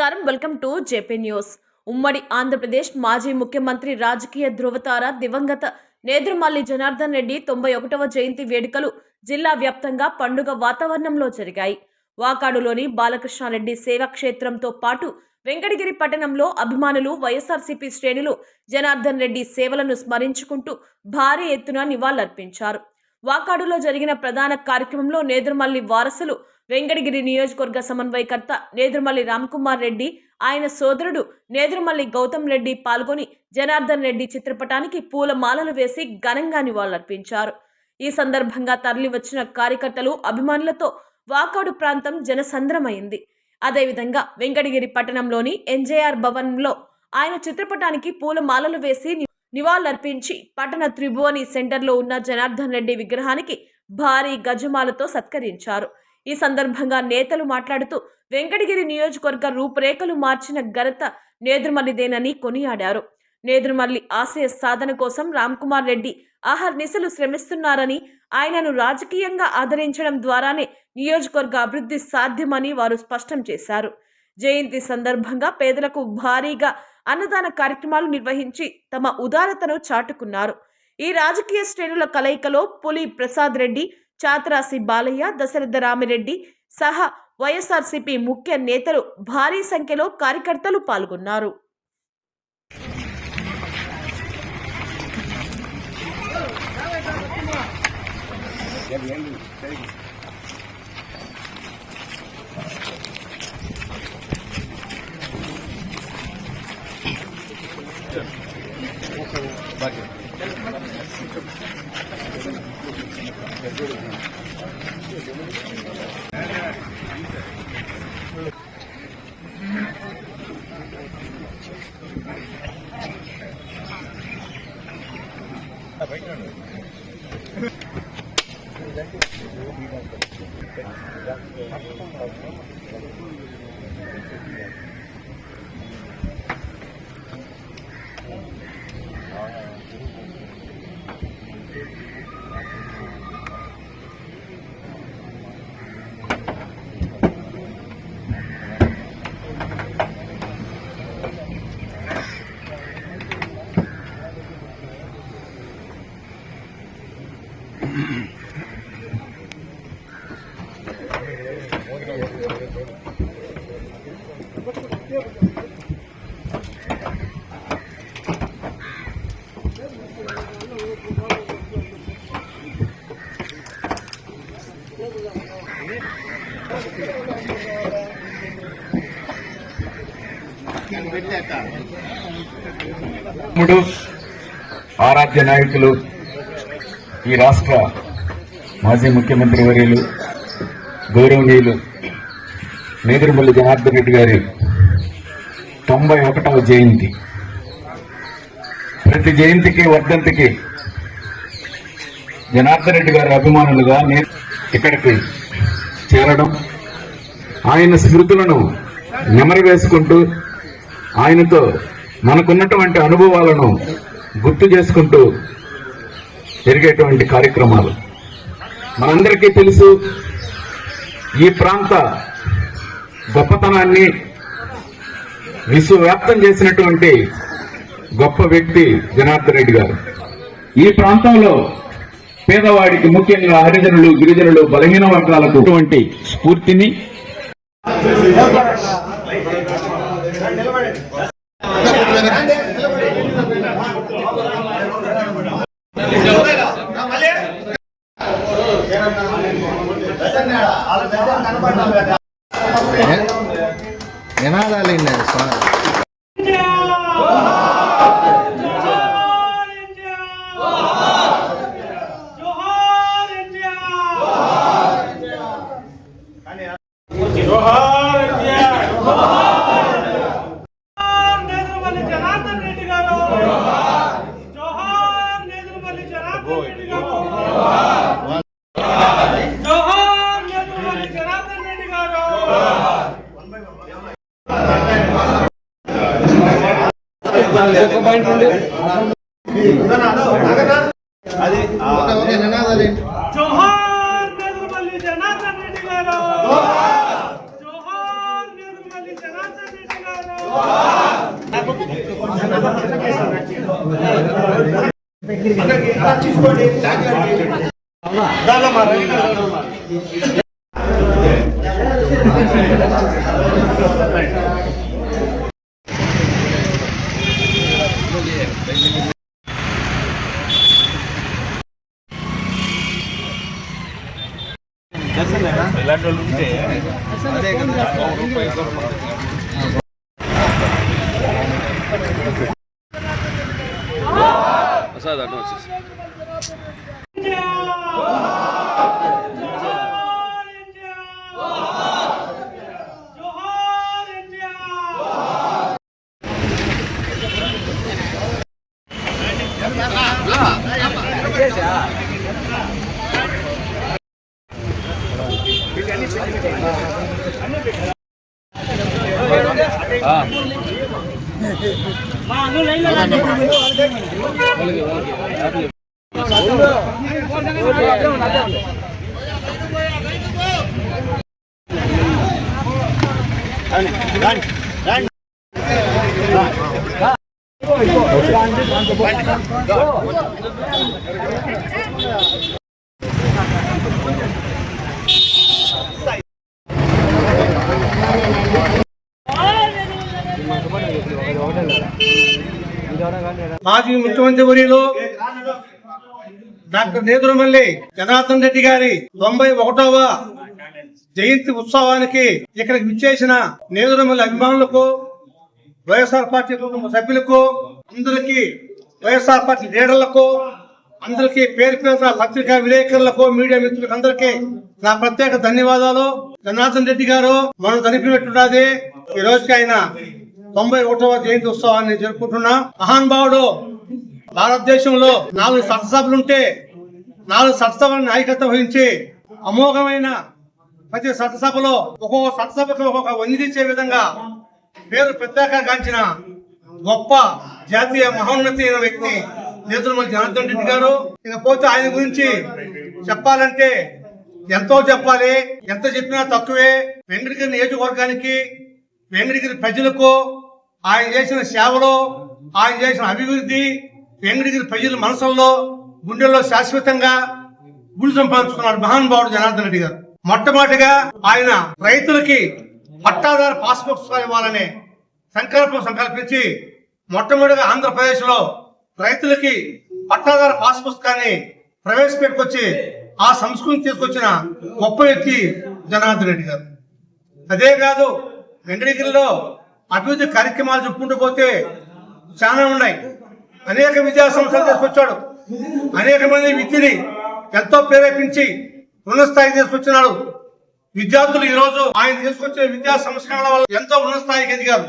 నమస్కారం, welcome to JP news. ఉమ్మడి ఆంధ్రప్రదేశ్ మాజీ ముఖ్యమంత్రి రాజకీయ ధృవతార దివంగత నేదురుమల్లి జనార్దన్ రెడ్డి 91వ జయంతి వేడుకలు జిల్లా వ్యాప్తంగా పండుగ వాతావరణంలో జరిగాయి. వాకాడులోని బాలకృష్ణారెడ్డి సేవా క్షేత్రంతో పాటు వెంకటగిరి పట్టణంలో అభిమానులు, వైఎస్ఆర్సీపీ శ్రేణులు జనార్దన్ రెడ్డి సేవలను స్మరించుకుంటూ భారీ ఎత్తున నివాళులర్పించారు. వాకాడులో జరిగిన ప్రధాన కార్యక్రమంలో నేదురుమల్లి వారసులు వెంకటగిరి నియోజకవర్గ సమన్వయకర్త నేదురుమల్లి రామ్కుమార్ రెడ్డి, ఆయన సోదరుడు నేదురుమల్లి గౌతమ్ రెడ్డి పాల్గొని జనార్దన్ రెడ్డి చిత్రపటానికి పూలమాలలు వేసి ఘనంగా నివాళులర్పించారు. ఈ సందర్భంగా తరలి వచ్చిన కార్యకర్తలు, అభిమానులతో వాకాడు ప్రాంతం జనసంద్రమైంది. అదేవిధంగా వెంకటగిరి పట్టణంలోని ఎన్జేఆర్ భవన్లో ఆయన చిత్రపటానికి పూలమాలలు వేసి నివాళులర్పించి పట్టణ త్రిభువని సెంటర్లో ఉన్న జనార్దన్ రెడ్డి విగ్రహానికి భారీ గజమాలతో సత్కరించారు. ఈ సందర్భంగా నేతలు మాట్లాడుతూ వెంకటగిరి నియోజకవర్గ రూపురేఖలు మార్చిన ఘనత నేదురుమల్లిదేనని కొనియాడారు. నేదురుమల్లి ఆశయ సాధన కోసం రామ్కుమార్ రెడ్డి ఆహర్నిశలు శ్రమిస్తున్నారని, ఆయనను రాజకీయంగా ఆదరించడం ద్వారానే నియోజకవర్గ అభివృద్ధి సాధ్యమని వారు స్పష్టం చేశారు. జయంతి సందర్భంగా పేదలకు భారీగా అన్నదాన కార్యక్రమాలు నిర్వహించి తమ ఉదారతను చాటుకున్నారు. ఈ రాజకీయ శ్రేణుల కలయికలో పులి ప్రసాద్ రెడ్డి, చాత్రాసి బాలయ్య, దశరథ రామిరెడ్డి సహా వైఎస్ఆర్సీపీ ముఖ్య నేతలు, భారీ సంఖ్యలో కార్యకర్తలు పాల్గొన్నారు. ఆరాధ్య నాయకులు, ఈ రాష్ట్ర మాజీ ముఖ్యమంత్రి వర్యులు గౌరవనీయులు నేదురుమల్లి జనార్దన్ రెడ్డి గారి 91వ జయంతి. ప్రతి జయంతికి, వర్ధంతికి జనార్దన్ రెడ్డి గారి అభిమానులుగా ఇక్కడికి చేరడం, ఆయన స్మృతులను నెమరు వేసుకుంటూ, ఆయనతో మనకున్నటువంటి అనుభవాలను గుర్తు చేసుకుంటూ జరిగేటువంటి కార్యక్రమాలు. మనందరికీ తెలుసు, ఈ ప్రాంత గొప్పతనాన్ని విశ్వవ్యాప్తం చేసినటువంటి గొప్ప వ్యక్తి జనార్దన్ రెడ్డి గారు. ఈ ప్రాంతంలో పేదవాడికి, ముఖ్యంగా హరిజనులు, గిరిజనులు, బలహీన వర్గాలకు అటువంటి స్ఫూర్తిని నినాదాలు జోహార్ నేదురుమల్లి జనార్దన్ రెడ్డి గారు, జోహార్ నేదురుమల్లి జనార్దన్ రెడ్డి గారు. మాజీ ముఖ్యమంత్రి వర్యులు డాక్టర్ నేదురుమల్లి జనార్దన్ రెడ్డి గారి 91వ జయంతి ఉత్సవానికి ఇక్కడికి విచ్చేసిన నేదురుమల్లి అభిమానులకు, వైఎస్ఆర్ పార్టీ కుటుంబ సభ్యులకు, అందరికీ వైఎస్ఆర్ పార్టీ లీడర్లకు, అందరికీ పేరు పేరున పత్రికా విలేకరులకు, మీడియా మిత్రులకు అందరికీ నా ప్రత్యేక ధన్యవాదాలు. జనార్దన్ రెడ్డి గారు మనం జరిపినట్టున్నది ఈ రోజుకి ఆయన 91వ జయంతి ఉత్సవాన్ని జరుపుకుంటున్నాం. మహానుభావుడు భారతదేశంలో 4 చట్టసభలుంటే 4 చట్టసభల నాయకత్వం వహించి అమోఘమైన ప్రతి చట్టసభలో ఒక్కొక్క చట్టసభకు ఒక్కొక్క వందించే విధంగా పేరు ప్రత్యేకంగాంచిన గొప్ప జాతీయ మహోన్నతి అయిన వ్యక్తి నేదురుమల్లి జనార్దన్ రెడ్డి గారు. ఇకపోతే ఆయన గురించి చెప్పాలంటే ఎంతో చెప్పాలి, ఎంత చెప్పినా తక్కువే. వెంకటగిరి నియోజకవర్గానికి, వెంకటగిరి ప్రజలకు ఆయన చేసిన సేవలు, ఆయన చేసిన అభివృద్ధి వెంకటగిరి ప్రజల మనసుల్లో, గుండెల్లో శాశ్వతంగా గుడి సంపాదించుకున్నాడు మహానుభావుడు జనార్దన్ రెడ్డి గారు. మొట్టమొదటిగా ఆయన రైతులకి పట్టాదారు పాస్ పుస్తకాలు ఇవ్వాలనే సంకల్పించి మొట్టమొదటిగా ఆంధ్రప్రదేశ్ లో రైతులకి పట్టాదారు పాస్ పుస్తకాన్ని ప్రవేశపెట్టుకొచ్చి ఆ సంస్కృతిని తీసుకొచ్చిన గొప్ప వ్యక్తి జనార్దన్ రెడ్డి గారు. అదే కాదు, వెంకటగిరిలో అభివృద్ధి కార్యక్రమాలు చెప్పుకుంటూ పోతే చాలా ఉన్నాయి. అనేక విద్యా సంస్థలు తీసుకొచ్చాడు. అనేక మంది విద్యని ఎంతో ప్రేరేపించి ఉన్నత స్థాయికి తీసుకొచ్చినాడు. విద్యార్థులు ఈ రోజు ఆయన తీసుకొచ్చిన విద్యా సంస్కరణల వల్ల ఎంతో ఉన్నత స్థాయికి ఎదిగారు.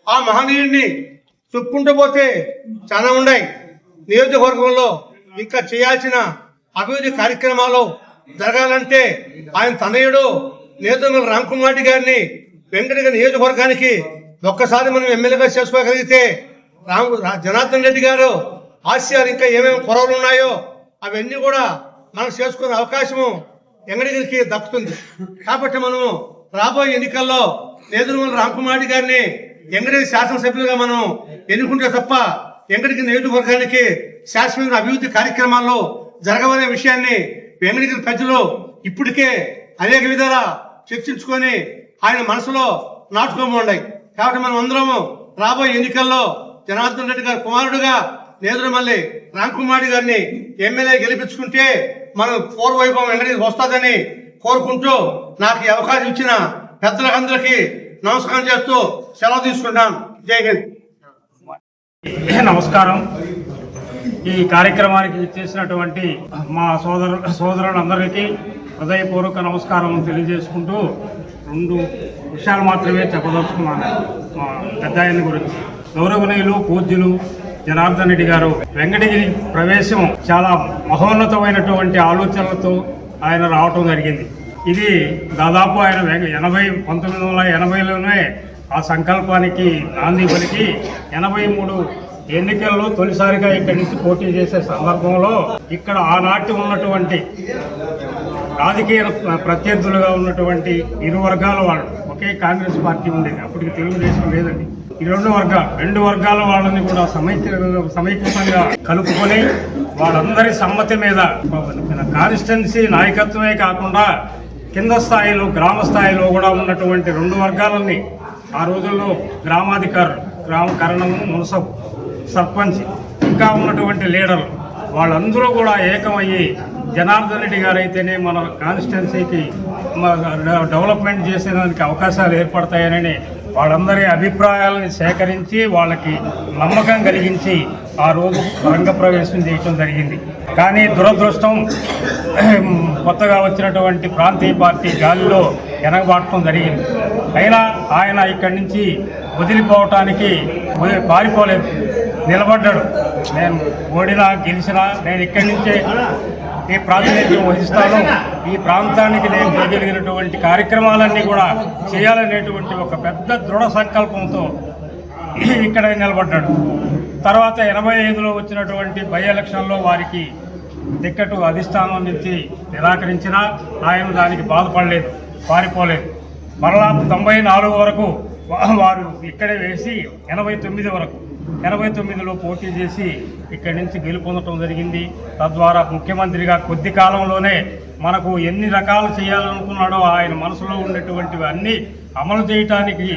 ఆ మహనీయుడిని చెప్పుకుంటూ పోతే చాలా ఉన్నాయి. నియోజకవర్గంలో ఇంకా చేయాల్సిన అభివృద్ధి కార్యక్రమాలు జరగాలంటే ఆయన తనయుడు నేదురుమల్లి రామకుమార్ రెడ్డి గారిని వెంకటగిరి నియోజకవర్గానికి ఒక్కసారి మనం ఎమ్మెల్యేగా చేసుకోగలిగితే జనార్దన్ రెడ్డి గారు ఆశయాలు ఇంకా ఏమేమి కొరవలు ఉన్నాయో అవన్నీ కూడా మనం చేసుకునే అవకాశము వెంకటగిరికి దక్కుతుంది. కాబట్టి మనము రాబోయే ఎన్నికల్లో నేదురుమల్లి రామకుమార్ రెడ్డి గారిని వెంకటగిరి శాసనసభ్యులుగా మనం ఎన్నుకుంటే తప్ప వెంకటగిరి నియోజకవర్గానికి శాశ్వత అభివృద్ధి కార్యక్రమాల్లో జరగవనే విషయాన్ని వెంకటగిరి ప్రజలు ఇప్పటికే అనేక విధాలా చర్చించుకొని ఆయన మనసులో నాటుకోబోండాయి. కాబట్టి మనం అందరము రాబోయే ఎన్నికల్లో జనార్దన్ రెడ్డి గారి కుమారుడుగా నేదురుమల్లి రామకుమార్ గారిని ఎమ్మెల్యే గెలిపించుకుంటే మనం పూర్వవైభవం వెంకటగిరి వస్తుందని కోరుకుంటూ నాకు ఈ అవకాశం ఇచ్చిన పెద్దలందరికీ నమస్కారం చేస్తూ సెలవు తీసుకుంటాను. జై హింద్. నమస్కారం. ఈ కార్యక్రమానికి చేసినటువంటి మా సోదరులందరికీ హృదయపూర్వక నమస్కారం తెలియజేసుకుంటూ 2 విషయాలు మాత్రమే చెప్పదలుచుకున్నాను. మా పెద్ద ఆయన గురించి గౌరవనీయులు పూజ్యులు జనార్దన్ రెడ్డి గారు వెంకటగిరి ప్రవేశం చాలా మహోన్నతమైనటువంటి ఆలోచనలతో ఆయన రావటం జరిగింది. ఇది దాదాపు ఆయన 1980లోనే ఆ సంకల్పానికి నాంది పలికి 83 ఎన్నికల్లో తొలిసారిగా ఇక్కడి నుంచి పోటీ చేసే సందర్భంలో ఇక్కడ ఆనాటి ఉన్నటువంటి రాజకీయ ప్రత్యర్థులుగా ఉన్నటువంటి ఇరు వర్గాల వాళ్ళు, ఒకే కాంగ్రెస్ పార్టీ ఉండేది, అప్పటికి తెలుగుదేశం లేదండి. ఈ రెండు వర్గాల వాళ్ళని కూడా సమీకృతంగా కలుపుకొని వాళ్ళందరి సమ్మతి మీద కాన్స్టిట్యున్సీ నాయకత్వమే కాకుండా కింద స్థాయిలో గ్రామ స్థాయిలో కూడా ఉన్నటువంటి రెండు వర్గాలని ఆ రోజుల్లో గ్రామాధికారులు, గ్రామ కరణము, మున్సబ్, సర్పంచ్, ఇంకా ఉన్నటువంటి లీడర్లు వాళ్ళందరూ కూడా ఏకమయ్యి జనార్దన్ రెడ్డి గారు అయితేనే మన కాన్స్టిట్యున్సీకి డెవలప్మెంట్ చేసేదానికి అవకాశాలు ఏర్పడతాయని వాళ్ళందరి అభిప్రాయాలను సేకరించి వాళ్ళకి నమ్మకం కలిగించి ఆ రోజు రంగప్రవేశం చేయటం జరిగింది. కానీ దురదృష్టం కొత్తగా వచ్చినటువంటి ప్రాంతీయ పార్టీ గాలిలో ఎనగబాటం జరిగింది. అయినా ఆయన ఇక్కడి నుంచి వదిలిపోవటానికి పారిపోలేదు, నిలబడ్డాడు. నేను ఓడినా గెలిచినా నేను ఇక్కడి నుంచే ఈ ప్రాతినిధ్యం వహిస్తాను, ఈ ప్రాంతానికి నేను చేయగలిగినటువంటి కార్యక్రమాలన్నీ కూడా చేయాలనేటువంటి ఒక పెద్ద దృఢ సంకల్పంతో ఇక్కడ నిలబడ్డాడు. తర్వాత 85లో వచ్చినటువంటి బై ఎలక్షన్లో వారికి టికెట్ అధిష్టానం నుంచి నిరాకరించినా ఆయన దానికి బాధపడలేదు, పారిపోలేదు. మరలా 94 వరకు వారు ఇక్కడే వేసి 89లో పోటీ చేసి ఇక్కడి నుంచి గెలుపొందడం జరిగింది. తద్వారా ముఖ్యమంత్రిగా కొద్ది కాలంలోనే మనకు ఎన్ని రకాలు చేయాలనుకున్నాడో ఆయన మనసులో ఉండేటువంటివి అన్నీ అమలు చేయటానికి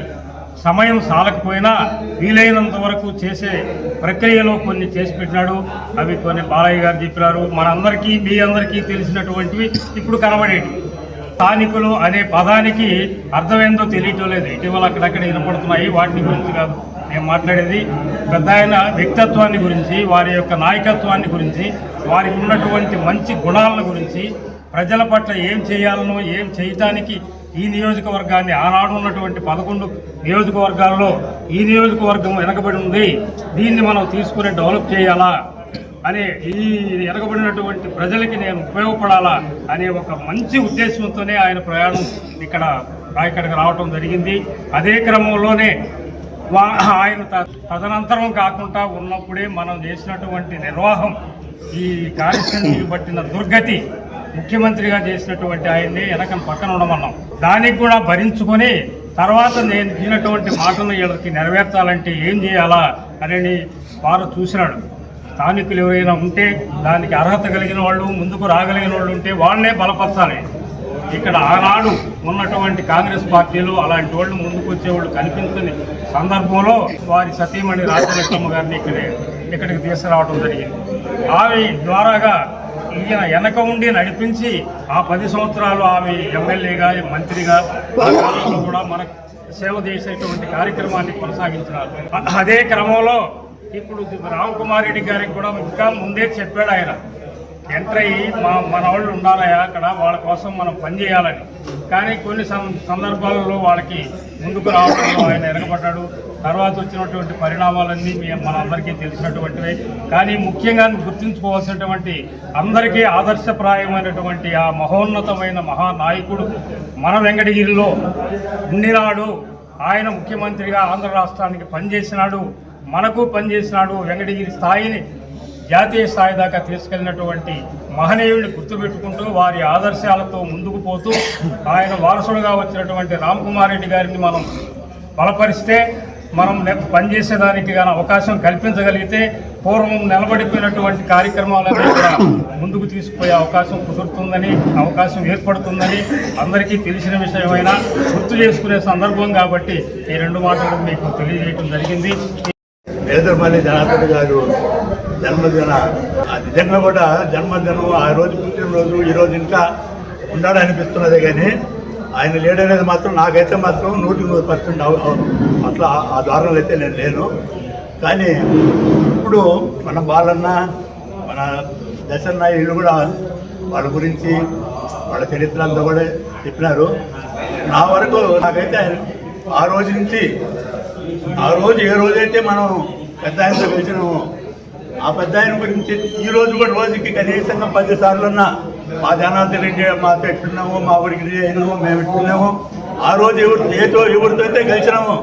సమయం సాలకపోయినా వీలైనంత వరకు చేసే ప్రక్రియలో కొన్ని చేసి పెట్టినాడు. అవి కొన్ని బాలయ్య గారు చెప్పినారు, మనందరికీ మీ అందరికీ తెలిసినటువంటివి ఇప్పుడు కనబడేవి. స్థానికులు అనే పదానికి అర్థమేందో తెలియటం లేదు, ఇటీవల అక్కడక్కడ వినపడుతున్నాయి. వాటిని గురించి కాదు నేను మాట్లాడేది, పెద్ద ఆయన వ్యక్తిత్వాన్ని గురించి, వారి యొక్క నాయకత్వాన్ని గురించి, వారికి ఉన్నటువంటి మంచి గుణాలను గురించి, ప్రజల పట్ల ఏం చేయాలనో ఏం చేయటానికి ఈ నియోజకవర్గాన్ని ఆనాడు ఉన్నటువంటి 11 నియోజకవర్గాల్లో ఈ నియోజకవర్గం వెనకబడి ఉంది, దీన్ని మనం తీసుకుని డెవలప్ చేయాలా అనే, ఈ వెనకబడినటువంటి ప్రజలకి నేను ఉపయోగపడాలా అనే ఒక మంచి ఉద్దేశంతోనే ఆయన ప్రయాణం ఇక్కడికి రావటం జరిగింది. అదే క్రమంలోనే ఆయన తదనంతరం కాకుండా ఉన్నప్పుడే మనం చేసినటువంటి నిర్వాహం, ఈ కాన్స్టిట్యున్సీకి పట్టిన దుర్గతి, ముఖ్యమంత్రిగా చేసినటువంటి ఆయన్ని పక్కన ఉండమన్నాం. దానికి కూడా భరించుకొని తర్వాత నేను ఇచ్చినటువంటి మాటను వీళ్ళకి నెరవేర్చాలంటే ఏం చేయాలా అని వారు చూసినాడు. స్థానికులు ఎవరైనా ఉంటే దానికి అర్హత కలిగిన వాళ్ళు, ముందుకు రాగలిగిన వాళ్ళు ఉంటే వాళ్ళనే బలపరచాలి. ఇక్కడ ఆనాడు ఉన్నటువంటి కాంగ్రెస్ పార్టీలు అలాంటి వాళ్ళు ముందుకు వచ్చేవాళ్ళు కనిపించని సందర్భంలో వారి సతీమణి రాజలక్ష్మ గారిని ఇక్కడికి తీసుకురావడం జరిగింది. ఆమె ద్వారాగా ఈయన వెనక ఉండి నడిపించి ఆ 10 సంవత్సరాలు ఆమె ఎమ్మెల్యేగా, మంత్రిగా ఆ కాలంలో కూడా మనకు సేవ చేసేటువంటి కార్యక్రమాన్ని కొనసాగించినారు. అదే క్రమంలో ఇప్పుడు రామకుమార్ రెడ్డి గారికి కూడా ఇంకా ముందే చెప్పాడు ఆయన, ఎంటర్ అయ్యి మన వాళ్ళు ఉండాలయా అక్కడ, వాళ్ళ కోసం మనం పనిచేయాలని. కానీ కొన్ని సందర్భాలలో వాళ్ళకి ముందుకు రావడంలో ఆయన వెనకబడ్డాడు. తర్వాత వచ్చినటువంటి పరిణామాలన్నీ మనందరికీ తెలిసినటువంటివే. కానీ ముఖ్యంగా గుర్తుంచుకోవాల్సినటువంటి, అందరికీ ఆదర్శప్రాయమైనటువంటి ఆ మహోన్నతమైన మహానాయకుడు మన వెంకటగిరిలో ఉండినాడు. ఆయన ముఖ్యమంత్రిగా ఆంధ్ర రాష్ట్రానికి పనిచేసినాడు, మనకు పనిచేసినాడు. వెంకటగిరి స్థాయిని జాతీయ స్థాయి దాకా తీసుకెళ్ళినటువంటి మహనీయుడిని గుర్తుపెట్టుకుంటూ వారి ఆదర్శాలతో ముందుకు పోతూ ఆయన వారసుడుగా వచ్చినటువంటి రామకుమార్ రెడ్డి గారిని మనం బలపరిస్తే, మనం పనిచేసేదానికి కానీ అవకాశం కల్పించగలిగితే పూర్వం నిలబడిపోయినటువంటి కార్యక్రమాలన్నీ కూడా ముందుకు తీసుకుపోయే అవకాశం కుదురుతుందని, అవకాశం ఏర్పడుతుందని అందరికీ తెలిసిన విషయమైనా గుర్తు చేసుకునే సందర్భం కాబట్టి ఈ 2 మాటలు మీకు తెలియజేయడం జరిగింది. నేదురుమల్లి జనార్దన్ గారు జన్మదిన, నిజంగా కూడా జన్మదినం ఆ రోజు పుట్టినరోజు ఈరోజు ఇంకా ఉన్నాడు అనిపిస్తున్నదే, కానీ ఆయన లేడనేది మాత్రం నాకైతే మాత్రం 100% అట్లా ఆ దారుణాలు అయితే నేను లేను. కానీ ఇప్పుడు మన బాలన్న, మన దశన్న వీళ్ళు కూడా వాళ్ళ గురించి వాళ్ళ చరిత్ర అంతా కూడా చెప్పినారు. నా వరకు నాకైతే ఆ రోజు నుంచి ఆ రోజు ఏ రోజైతే మనం పెద్ద ఆయనతో కలిసినామో ఆ పెద్ద ఆయన గురించి ఈ రోజు కూడా రోజుకి కనీసంగా 10 సార్లున్నా మా జనార్దన్ రెడ్డి మాతో ఎట్టున్నామో, మా ఊరికి అయినామో, మేము ఎట్టున్నామో, ఆ రోజు ఎవరితో అయితే కలిసినామో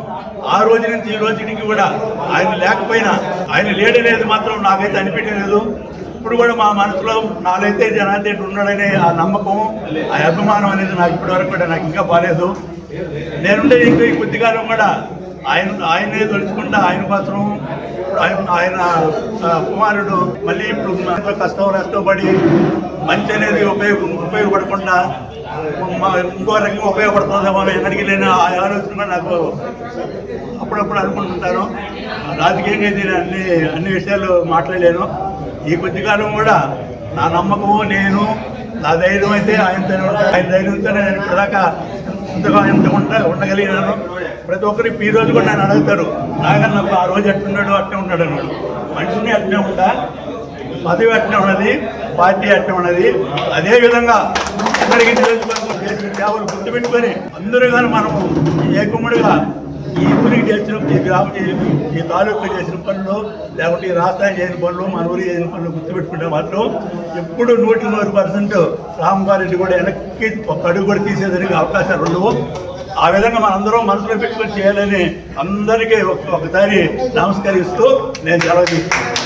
ఆ రోజు నుంచి ఈ రోజుకి కూడా ఆయన లేకపోయినా, ఆయన లేడనేది మాత్రం నాకైతే అనిపించలేదు. ఇప్పుడు కూడా మా మనసులో నాకైతే జనార్దన్ రెడ్డి ఉన్నాడనే ఆ నమ్మకం, ఆ అభిమానం అనేది నాకు ఇప్పటివరకు కూడా నాకు ఇంకా బాలేదు. నేనుండే ఇంకా ఈ కొద్దికాలం కూడా ఆయనే తలుచుకుంటా ఆయన కోసం ఆయన కుమారుడు మళ్ళీ ఇప్పుడు కష్టపడి మంచి అనేది ఉపయోగపడకుండా ఇంకో రకంగా ఉపయోగపడుతుందేమో ఎక్కడికి నేను ఆ ఆలోచన నాకు అప్పుడప్పుడు అనుకుంటుంటాను. రాజకీయంగా నేను అన్ని విషయాలు మాట్లాడలేను. ఈ కొద్ది కాలం కూడా నా నమ్మకము నేను నా ధైర్యం అయితే ఆయన ధైర్యంతో నేను ఇప్పటిదాకా ఉండగలిగినాను. ప్రతి ఒక్కరికి ఈ రోజు కూడా నన్ను అడుగుతారు, నాగన్నప్పుడు ఆ రోజు ఎట్టున్నాడు అట్టే ఉన్నాడు అన్నాడు. మనిషిని అట్నే ఉంటా, పదవి అట్నే ఉన్నది, పార్టీ అట్నే ఉన్నది. అదేవిధంగా అందరికీ నియోజకవర్గం చేసిన సేవలు గుర్తుపెట్టుకొని అందరూ కానీ మనము ఏకుమ్మడిగా ఈ ఊరికి చేసిన ఈ తాలూకు చేసిన పనులు లేకపోతే ఈ రాష్ట్రానికి చేసిన పనులు మన ఊరికి చేసిన పనులు గుర్తుపెట్టుకుంటే మాత్రం ఎప్పుడు 100% రామగారెడ్డి కూడా వెనక్కి ఒక అడుగు కూడా తీసేదానికి అవకాశాలు ఉండవు. ఆ విధంగా మనందరం మనసులో పెట్టుకొని చేయాలని అందరికీ ఒకసారి నమస్కరిస్తూ నేను సెలవు తీసుకుంటాను.